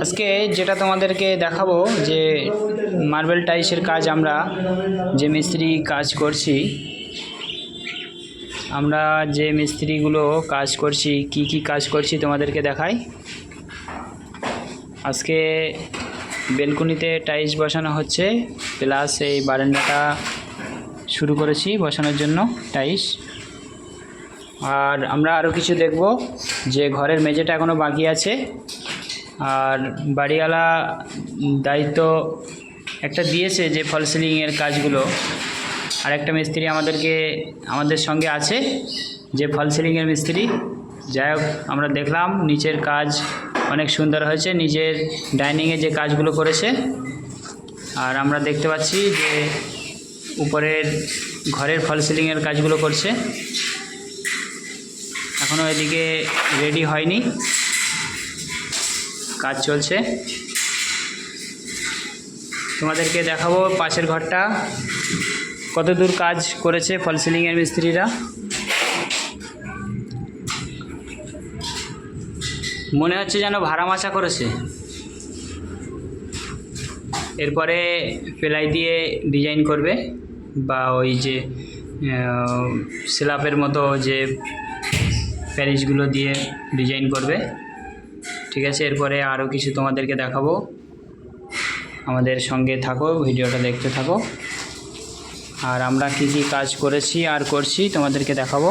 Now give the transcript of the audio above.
আজকে যেটা তোমাদেরকে দেখাবো যে মার্বেল টাইলসের কাজ আমরা যে মিস্ত্রি কাজ করছি, আমরা যে মিস্ত্রিগুলো কাজ করছি কি কি কাজ করছি তোমাদেরকে দেখাই। আজকে বেলকুনিতে টাইলস বসানো হচ্ছে, প্লাস এই বারান্দাটা শুরু করেছি বসানোর জন্য টাইলস। আর আমরা আরও কিছু দেখব যে ঘরের মেঝেটা এখনও বাকি আছে। আর বাড়িওয়ালা দায়িত্ব একটা দিয়েছে যে ফল সিলিংয়ের কাজগুলো, আর একটা মিস্ত্রি আমাদের সঙ্গে আছে যে ফল সিলিংয়ের মিস্ত্রি। যাই হোক, আমরা দেখলাম নিচের কাজ অনেক সুন্দর হয়েছে, নিচের ডাইনিংয়ে যে কাজগুলো করেছে। আর আমরা দেখতে পাচ্ছি যে উপরের ঘরের ফল সিলিংয়ের কাজগুলো করছে, এখনও এদিকে রেডি হয়নি, কাজ চলছে। তোমাদেরকে দেখাবো পাশের ঘরটা কত দূর কাজ করেছে ফল সিলিংয়ের মিস্ত্রিরা। মনে হচ্ছে যেন ভাড়া মাচা করেছে। এরপরে প্লাই দিয়ে ডিজাইন করবে, বা ওই যে স্ল্যাবের মতো যে প্যারিসগুলো দিয়ে ডিজাইন করবে। ঠিক আছে, এরপরে আরও কিছু তোমাদেরকে দেখাবো, আমাদের সঙ্গে থাকো, ভিডিওটা দেখতে থাকো। আর আমরা কি কি কাজ করেছি আর করছি তোমাদেরকে দেখাবো।